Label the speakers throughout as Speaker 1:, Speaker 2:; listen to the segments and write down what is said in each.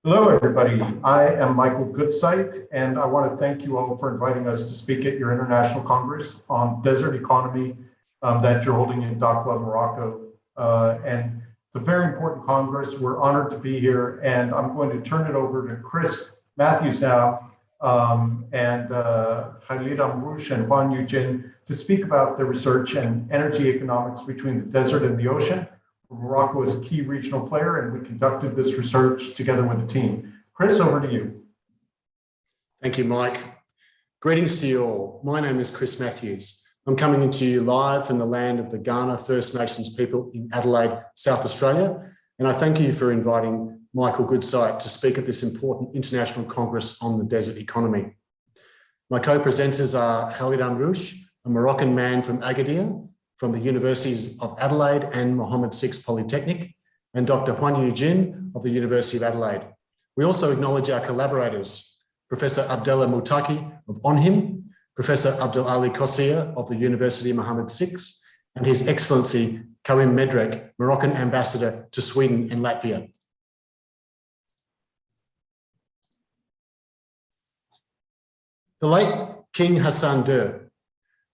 Speaker 1: Hello, everybody. I am Michael Goodsight, and I want to thank you all for inviting us to speak at your International Congress on Desert Economy that you're holding in Dakhla, Morocco. And it's a very important Congress. We're honored to be here, and I'm going to turn it over to Chris Matthews now and Khalid Amrouche and Huan Yujin to speak about the research and energy economics between the desert and the ocean. Morocco is a key regional player, and we conducted this research together with the team. Chris, over to you.
Speaker 2: Thank you, Mike. Greetings to you all. My name is Chris Matthews. I'm coming to you live from the land of the Ghana First Nations people in Adelaide, South Australia, and I thank you for inviting Michael Goodsight to speak at this important international congress on the desert economy. My co-presenters are Khalid Amrouche, a Moroccan man from Agadir, from the Universities of Adelaide and Mohammed VI Polytechnic, and Dr. Huan Yujin of the University of Adelaide. We also acknowledge our collaborators, Professor Abdallah Moutaki of ONHIM, Professor Abdul Ali Kossier of the University of Mohammed VI, and His Excellency Karim Medrek, Moroccan Ambassador to Sweden and Latvia. The late King Hassan II,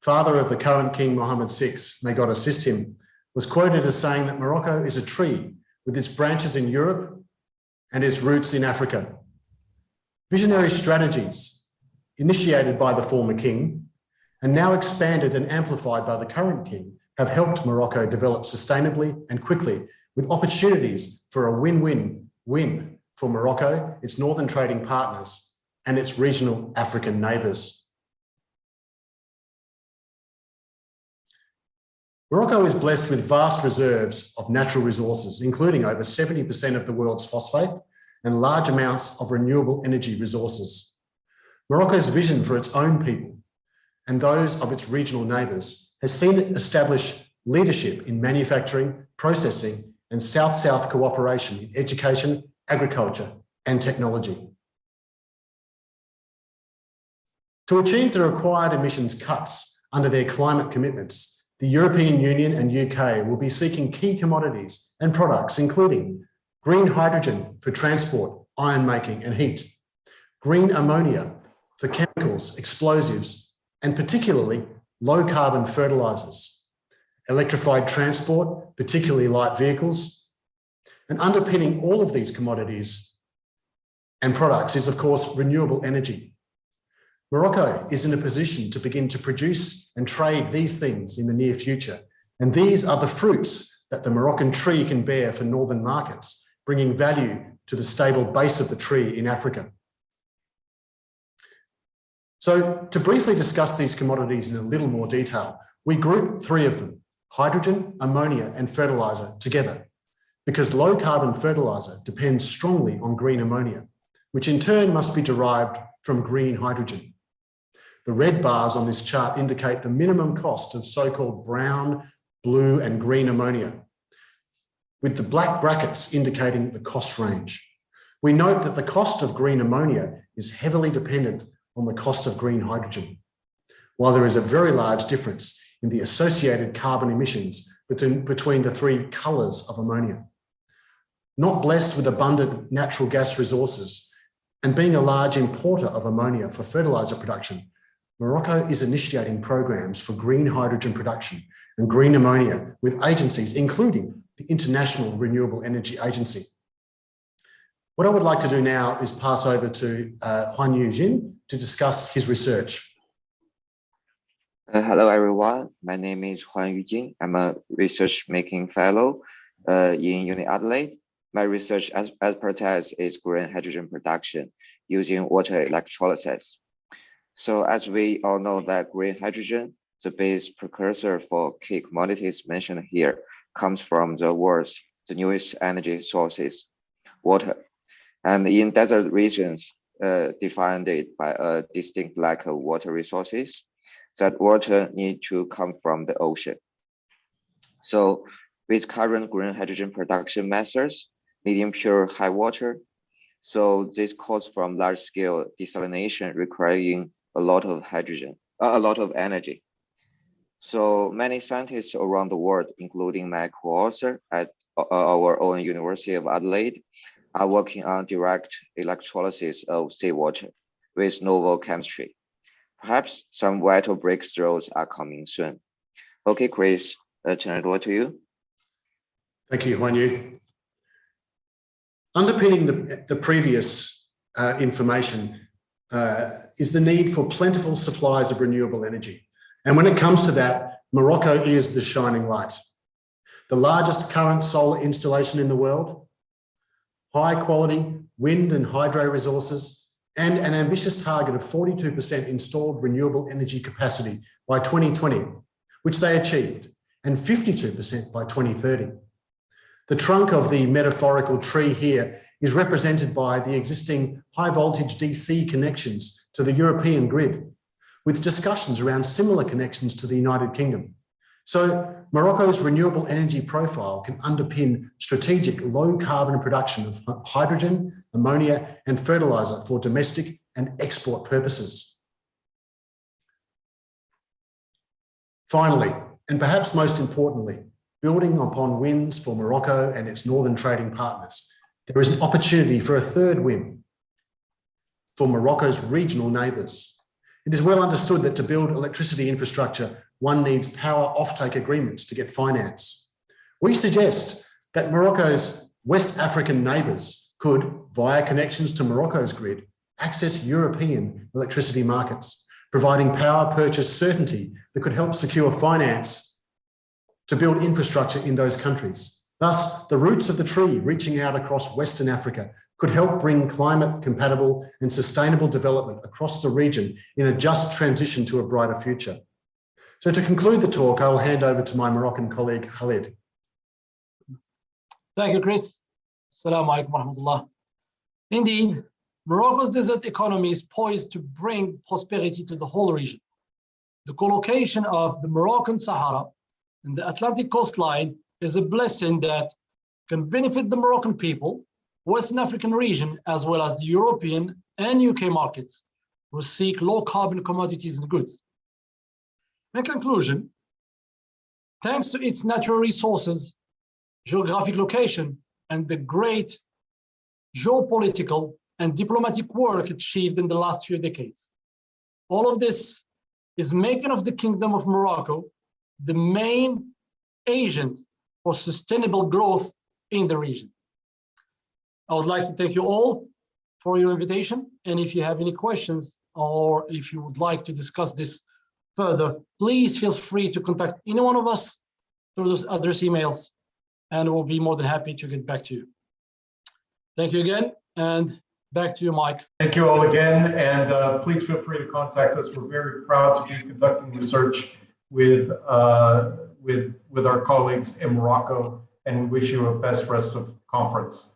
Speaker 2: father of the current King Mohammed VI, may God assist him, was quoted as saying that Morocco is a tree with its branches in Europe and its roots in Africa. Visionary strategies initiated by the former king and now expanded and amplified by the current king have helped Morocco develop sustainably and quickly, with opportunities for a win-win-win for Morocco, its northern trading partners, and its regional African neighbours. Morocco is blessed with vast reserves of natural resources, including over 70% of the world's phosphate and large amounts of renewable energy resources. Morocco's vision for its own people and those of its regional neighbours has seen it establish leadership in manufacturing, processing, and South-South cooperation in education, agriculture, and technology. To achieve the required emissions cuts under their climate commitments, the European Union and UK will be seeking key commodities and products, including green hydrogen for transport, iron making and heat, green ammonia for chemicals, explosives, and particularly low carbon fertilizers, electrified transport, particularly light vehicles, and underpinning all of these commodities and products is, of course, renewable energy. Morocco is in a position to begin to produce and trade these things in the near future. And these are the fruits that the Moroccan tree can bear for northern markets, bringing value to the stable base of the tree in Africa. So to briefly discuss these commodities in a little more detail, we group three of them: hydrogen, ammonia, and fertilizer together, because low carbon fertilizer depends strongly on green ammonia, which in turn must be derived from green hydrogen. The red bars on this chart indicate the minimum cost of so-called brown, blue, and green ammonia, with the black brackets indicating the cost range. We note that the cost of green ammonia is heavily dependent on the cost of green hydrogen, while there is a very large difference in the associated carbon emissions between the three colours of ammonia. Not blessed with abundant natural gas resources and being a large importer of ammonia for fertiliser production, Morocco is initiating programs for green hydrogen production and green ammonia with agencies, including the International Renewable Energy Agency. What I would like to do now is pass over to Huan Yujin to discuss his research.
Speaker 3: Hello, everyone. My name is Huan Yujin. I'm a research making fellow in Uni Adelaide. My research expertise is green hydrogen production using water electrolysis. So as we all know that green hydrogen, the base precursor for key commodities mentioned here, comes from the world's newest energy sources, water. And in desert regions, defined it by a distinct lack of water resources, that water need to come from the ocean. So with current green hydrogen production methods, needing pure high water, so this calls from large-scale desalination requiring a lot of hydrogen, a lot of energy. So many scientists around the world, including my co-author at our own University of Adelaide, are working on direct electrolysis of seawater with novel chemistry. Perhaps some vital breakthroughs are coming soon. Okay, Chris, turn it over to you.
Speaker 2: Thank you, Huan Yu. Underpinning the previous information is the need for plentiful supplies of renewable energy. And when it comes to that, Morocco is the shining light. The largest current solar installation in the world, high quality wind and hydro resources, and an ambitious target of 42% installed renewable energy capacity by 2020, which they achieved, and 52% by 2030. The trunk of the metaphorical tree here is represented by the existing high voltage DC connections to the European grid, with discussions around similar connections to the United Kingdom. So Morocco's renewable energy profile can underpin strategic low carbon production of hydrogen, ammonia, and fertilizer for domestic and export purposes. Finally, and perhaps most importantly, building upon wins for Morocco and its northern trading partners, there is an opportunity for a third win for Morocco's regional neighbours. It is well understood that to build electricity infrastructure, one needs power offtake agreements to get finance. We suggest that Morocco's West African neighbours could, via connections to Morocco's grid, access European electricity markets, providing power purchase certainty that could help secure finance to build infrastructure in those countries. Thus, the roots of the tree reaching out across Western Africa could help bring climate compatible and sustainable development across the region in a just transition to a brighter future. So to conclude the talk, I will hand over to my Moroccan colleague, Khalid.
Speaker 4: Thank you, Chris. Assalamu alaikum wa rahmatullah. Indeed, Morocco's desert economy is poised to bring prosperity to the whole region. The collocation of the Moroccan Sahara and the Atlantic coastline is a blessing that can benefit the Moroccan people, Western African region, as well as the European and UK markets who seek low carbon commodities and goods. In conclusion, thanks to its natural resources, geographic location, and the great geopolitical and diplomatic work achieved in the last few decades, all of this is making of the Kingdom of Morocco the main agent for sustainable growth in the region. I would like to thank you all for your invitation. And if you have any questions or if you would like to discuss this further, please feel free to contact any one of us through those address emails, and we'll be more than happy to get back to you. Thank you again, and back to you, Mike.
Speaker 1: Thank you all again, and please feel free to contact us. We're very proud to be conducting research with our colleagues in Morocco, and we wish you a best rest of conference.